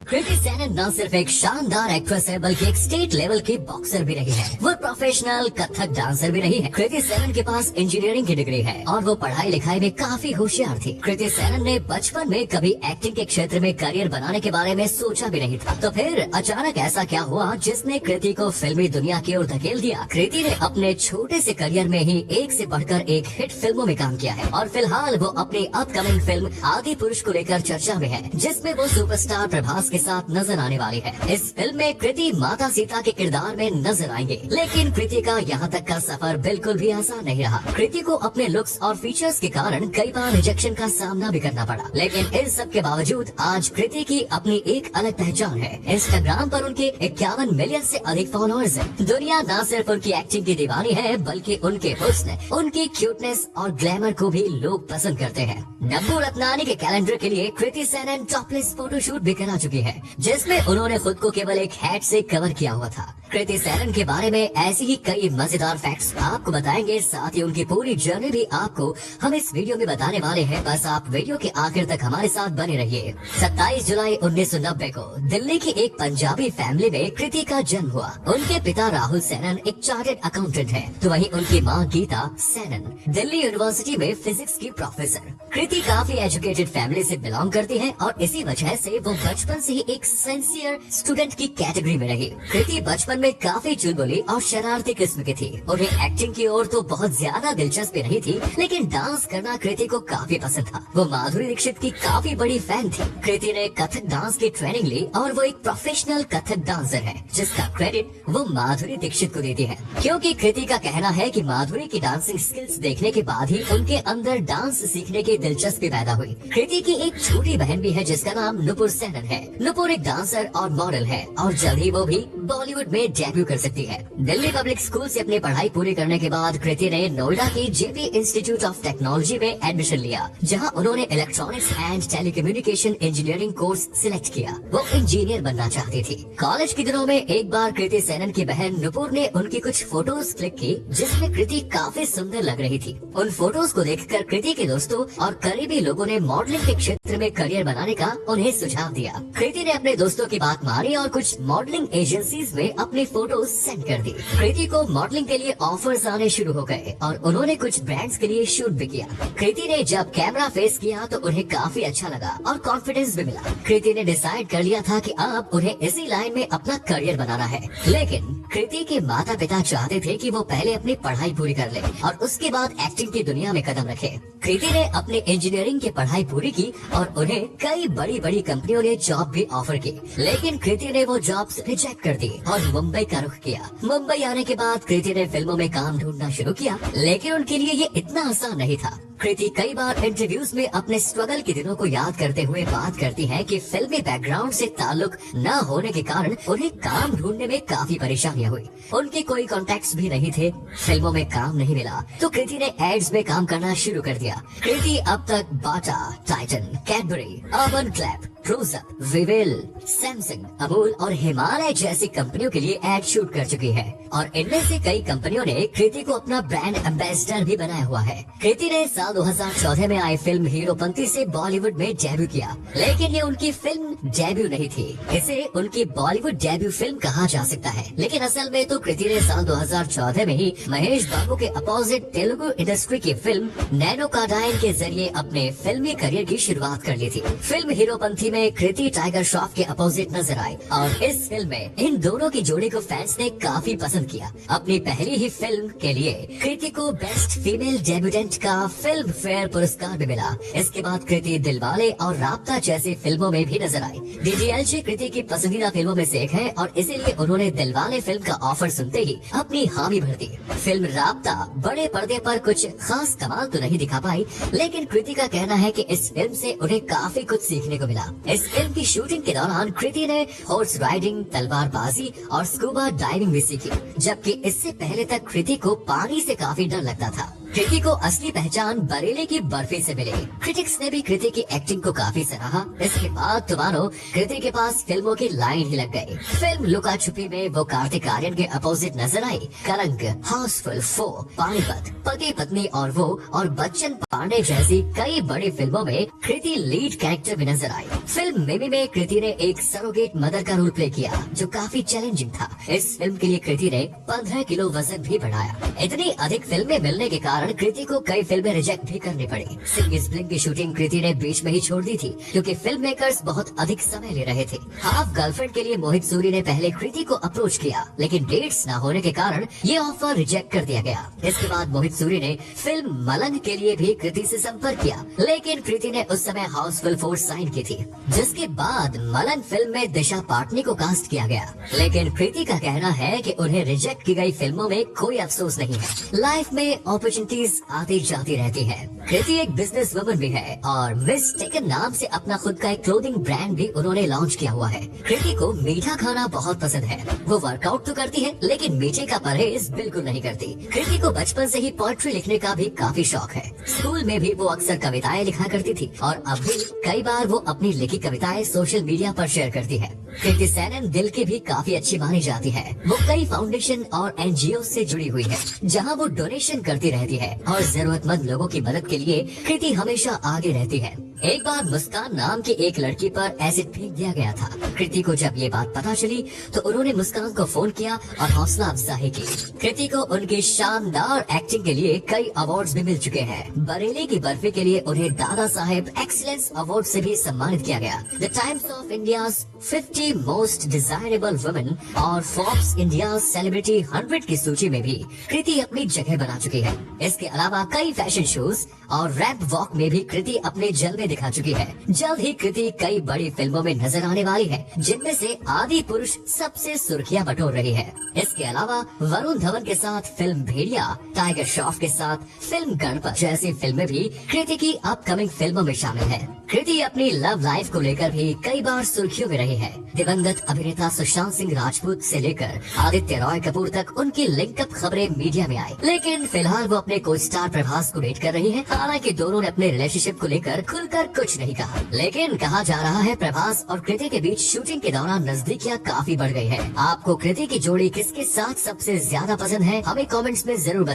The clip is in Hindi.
कृति सेनन न सिर्फ एक शानदार एक्ट्रेस है बल्कि एक स्टेट लेवल की बॉक्सर भी रही है। वो प्रोफेशनल कथक डांसर भी रही है। कृति सेनन के पास इंजीनियरिंग की डिग्री है और वो पढ़ाई लिखाई में काफी होशियार थी। कृति सेनन ने बचपन में कभी एक्टिंग के क्षेत्र में करियर बनाने के बारे में सोचा भी नहीं था। तो फिर अचानक ऐसा क्या हुआ जिसने कृति को फिल्मी दुनिया की ओर धकेल दिया। कृति ने अपने छोटे से करियर में ही एक से बढ़कर एक हिट फिल्मों में काम किया है और फिलहाल वो अपनी अपकमिंग फिल्म आदि पुरुष को लेकर चर्चा में है, जिसमें वो सुपरस्टार प्रभास के साथ नजर आने वाली है। इस फिल्म में कृति माता सीता के किरदार में नजर आएंगे, लेकिन कृति का यहाँ तक का सफर बिल्कुल भी आसान नहीं रहा। कृति को अपने लुक्स और फीचर्स के कारण कई बार रिजेक्शन का सामना भी करना पड़ा, लेकिन इन सब के बावजूद आज कृति की अपनी एक अलग पहचान है। इंस्टाग्राम पर उनके 51 मिलियन से अधिक फॉलोअर्स हैं। दुनिया न सिर्फ उनकी एक्टिंग की दीवानी है बल्कि उनके हुस्न, उनकी क्यूटनेस और ग्लैमर को भी लोग पसंद करते हैं। नब्बू रत्नानी के कैलेंडर के लिए कृति सेनन टॉपलेस फोटोशूट भी करा चुकी है, जिसमें उन्होंने खुद को केवल एक हैट से कवर किया हुआ था। कृति सेनन के बारे में ऐसी ही कई मजेदार फैक्ट्स आपको बताएंगे, साथ ही उनकी पूरी जर्नी भी आपको हम इस वीडियो में बताने वाले हैं। बस आप वीडियो के आखिर तक हमारे साथ बने रहिए। 27 जुलाई 1990 को दिल्ली की एक पंजाबी फैमिली में कृति का जन्म हुआ। उनके पिता राहुल सेनन एक चार्टर्ड अकाउंटेंट है, तो वहीं उनकी माँ गीता सेनन दिल्ली यूनिवर्सिटी में फिजिक्स की प्रोफेसर। कृति काफी एजुकेटेड फैमिली से बिलोंग करती है और इसी वजह से वो बचपन से ही एक सिंसियर स्टूडेंट की कैटेगरी में रही। कृति बचपन में काफी चुलबुली और शरारती किस्म की थी। उन्हें एक्टिंग की ओर तो बहुत ज्यादा दिलचस्पी नहीं थी, लेकिन डांस करना कृति को काफी पसंद था। वो माधुरी दीक्षित की काफी बड़ी फैन थी। कृति ने कथक डांस की ट्रेनिंग ली और वो एक प्रोफेशनल कथक डांसर है, जिसका क्रेडिट वो माधुरी दीक्षित को देती है, क्योंकि कृति का कहना है कि माधुरी की डांसिंग स्किल्स देखने के बाद ही उनके अंदर डांस सीखने की दिलचस्पी पैदा हुई। कृति की एक छोटी बहन भी है जिसका नाम नुपुर सेनन है। नुपुर एक डांसर और मॉडल है और जल्द ही वो भी बॉलीवुड में डेब्यू कर सकती है। दिल्ली पब्लिक स्कूल से अपनी पढ़ाई पूरी करने के बाद कृति ने नोएडा की जेपी इंस्टीट्यूट ऑफ टेक्नोलॉजी में एडमिशन लिया, जहां उन्होंने electronics and telecommunication engineering course select किया। वो इंजीनियर बनना चाहती थी। कॉलेज के दिनों में एक बार कृति सेनन की बहन नुपुर ने उनकी कुछ फोटोज क्लिक की, जिसमें कृति काफी सुंदर लग रही थी। उन फोटोज को देखकर कृति के दोस्तों और करीबी लोगों ने मॉडलिंग के क्षेत्र में करियर बनाने का उन्हें सुझाव दिया। कृति ने अपने दोस्तों की बात मानी और कुछ मॉडलिंग एजेंसीज में अपनी फोटोज सेंड कर दी। कृति को मॉडलिंग के लिए ऑफर्स आने शुरू हो गए और उन्होंने कुछ ब्रांड्स के लिए शूट भी किया। कृति ने जब कैमरा फेस किया तो उन्हें काफी अच्छा लगा और कॉन्फिडेंस भी मिला। कृति ने डिसाइड कर लिया था कि अब उन्हें इसी लाइन में अपना करियर बनाना है, लेकिन कृति के माता पिता चाहते थे कि वो पहले अपनी पढ़ाई पूरी कर ले और उसके बाद एक्टिंग की दुनिया में कदम रखे। कृति ने अपनी इंजीनियरिंग की पढ़ाई पूरी की और उन्हें कई बड़ी बड़ी कंपनियों ने जॉब भी ऑफर की, लेकिन कृति ने वो जॉब्स रिजेक्ट कर दी और मुंबई का रुख किया। मुंबई आने के बाद कृति ने फिल्मों में काम ढूंढना शुरू किया, लेकिन उनके लिए ये इतना आसान नहीं था। कृति कई बार इंटरव्यूज में अपने स्ट्रगल के दिनों को याद करते हुए बात करती है कि फिल्मी बैकग्राउंड से ताल्लुक न होने के कारण उन्हें काम ढूंढने में काफी परेशानियां हुई। उनके कोई कॉन्टेक्ट्स भी नहीं थे, फिल्मों में काम नहीं मिला, तो कृति ने एड्स में काम करना शुरू कर दिया। कृति अब तक Bata, Titan, Cadbury, Urban Clap, Closeup, Vivel, Samsung, Amul और हिमालय जैसी कंपनियों के लिए एड शूट कर चुकी है और इनमें से कई कंपनियों ने कृति को अपना ब्रांड एम्बेसडर भी बनाया हुआ है। कृति ने साल 2014 में आई फिल्म हीरोपंती से बॉलीवुड में डेब्यू किया, लेकिन ये उनकी फिल्म डेब्यू नहीं थी। इसे उनकी बॉलीवुड डेब्यू फिल्म कहा जा सकता है, लेकिन असल में तो कृति ने साल 2014 में ही महेश बाबू के अपोजिट तेलुगु इंडस्ट्री की फिल्म नैनो कार्डाइन के जरिए अपने फिल्मी करियर की शुरुआत कर ली थी। फिल्म हीरोपंती में कृति टाइगर श्रॉफ के अपोजिट नजर आई और इस फिल्म में इन दोनों की जोड़ी को फैंस ने काफी पसंद किया। अपनी पहली ही फिल्म के लिए कृति को बेस्ट फीमेल डेब्यूटेंट का फिल्म फेयर पुरस्कार भी मिला। इसके बाद कृति दिलवाले और राब्ता जैसी फिल्मों में भी नजर आई। डीडीएलजे कृति की पसंदीदा फिल्मों में से एक है और इसीलिए उन्होंने दिलवाले फिल्म का ऑफर सुनते ही अपनी हामी भर दी। फिल्म राब्ता बड़े पर्दे पर कुछ खास कमाल तो नहीं दिखा पाई, लेकिन कृति का कहना है कि इस फिल्म से उन्हें काफी कुछ सीखने को मिला। इस फिल्म की शूटिंग के दौरान कृति ने हॉर्स राइडिंग, तलवारबाजी और स्कूबा डाइविंग भी सीखी, जबकि इससे पहले तक कृति को पानी से काफी डर लगता था। कृति को असली पहचान बरेली की बर्फी से मिली। क्रिटिक्स ने भी कृति की एक्टिंग को काफी सराहा। इसके बाद तो मानो कृति के पास फिल्मों की लाइन ही लग गई। फिल्म लुका छुपी में वो कार्तिक आर्यन के अपोजिट नजर आई। कलंक, हाउसफुल 4, पानीपत, पति पत्नी और वो और बच्चन पांडे जैसी कई बड़ी फिल्मों में कृति लीड कैरेक्टर में नजर आई। फिल्म मिमी में कृति ने एक सरोगेट मदर का रोल प्ले किया जो काफी चैलेंजिंग था। इस फिल्म के लिए कृति ने 15 किलो वजन भी बढ़ाया। इतनी अधिक फिल्में मिलने के कारण कृति को कई फिल्में रिजेक्ट भी करनी पड़ी। सिंग इज ब्लिंग की शूटिंग कृति ने बीच में ही छोड़ दी थी क्योंकि फिल्म मेकर्स बहुत अधिक समय ले रहे थे। हाफ गर्लफ्रेंड के लिए मोहित सूरी ने पहले कृति को अप्रोच किया, लेकिन डेट्स न होने के कारण ये ऑफर रिजेक्ट कर दिया गया। इसके बाद मोहित सूरी ने फिल्म मलंग के लिए भी कृति से संपर्क किया, लेकिन कृति ने उस समय हाउसफुल 4 साइन की थी। जिसके बाद मलंग फिल्म में दिशा पाटनी को कास्ट किया गया, लेकिन कृति का कहना है कि उन्हें रिजेक्ट की गई फिल्मों में कोई अफसोस नहीं है। लाइफ में अपॉर्चुनिटीज आती जाती रहती है। कृति एक बिजनेस वुमन भी है और मिस टेकन नाम से अपना खुद का एक क्लोथिंग ब्रांड भी उन्होंने लॉन्च किया हुआ है। कृति को मीठा खाना बहुत पसंद है। वो वर्कआउट तो करती है लेकिन मीठे का परहेज बिल्कुल नहीं करती। कृति को बचपन से ही पोएट्री लिखने का भी काफी शौक है। स्कूल में भी वो अक्सर कविताएं लिखा करती थी और अब भी कई बार वो अपनी लिखी कविताएं सोशल मीडिया पर शेयर करती है। कृति सेनन दिल की भी काफी अच्छी मानी जाती है। वो कई फाउंडेशन और एनजीओ से जुड़ी हुई है जहां वो डोनेशन करती रहती है और जरूरतमंद लोगों की मदद के लिए कृति हमेशा आगे रहती है। एक बार मुस्कान नाम की एक लड़की पर एसिड फेंक दिया गया था। कृति को जब ये बात पता चली तो उन्होंने मुस्कान को फोन किया और हौसला अफजाई की। कृति को उनकी शानदार एक्टिंग के लिए कई अवार्ड्स भी मिल चुके हैं। बरेली की बर्फी के लिए उन्हें दादा साहेब एक्सीलेंस अवार्ड से भी सम्मानित किया गया। The times of India's 50 most desirable women और फोर्ब्स इंडिया सेलिब्रिटी 100 की सूची में भी कृति अपनी जगह बना चुकी है। इसके अलावा कई फैशन शोज और रैप वॉक में भी कृति अपने जलवे दिखा चुकी है। जल्द ही कृति कई बड़ी फिल्मों में नजर आने वाली है, जिनमें से आदि पुरुष सबसे सुर्खियां बटोर रही है। इसके अलावा वरुण धवन के साथ फिल्म भेड़िया, टाइगर श्रॉफ के साथ फिल्म गणपत जैसी फिल्में भी कृति की अपकमिंग फिल्मों में शामिल है। कृति अपनी लव लाइफ को लेकर भी कई बार सुर्खियों में रही है। दिवंगत अभिनेता सुशांत सिंह राजपूत से लेकर आदित्य रॉय कपूर तक उनकी लिंकअप खबरें मीडिया में आई, लेकिन फिलहाल वो अपने को स्टार प्रभास को डेट कर रही है। हालांकि दोनों ने अपने रिलेशनशिप को लेकर खुलकर कुछ नहीं कहा, लेकिन कहा जा रहा है प्रभास और कृति के बीच शूटिंग के दौरान नजदीकियां काफी बढ़ गई है। आपको कृति की जोड़ी किसके साथ सबसे ज्यादा पसंद है, हमें कमेंट्स में जरूर बताएं।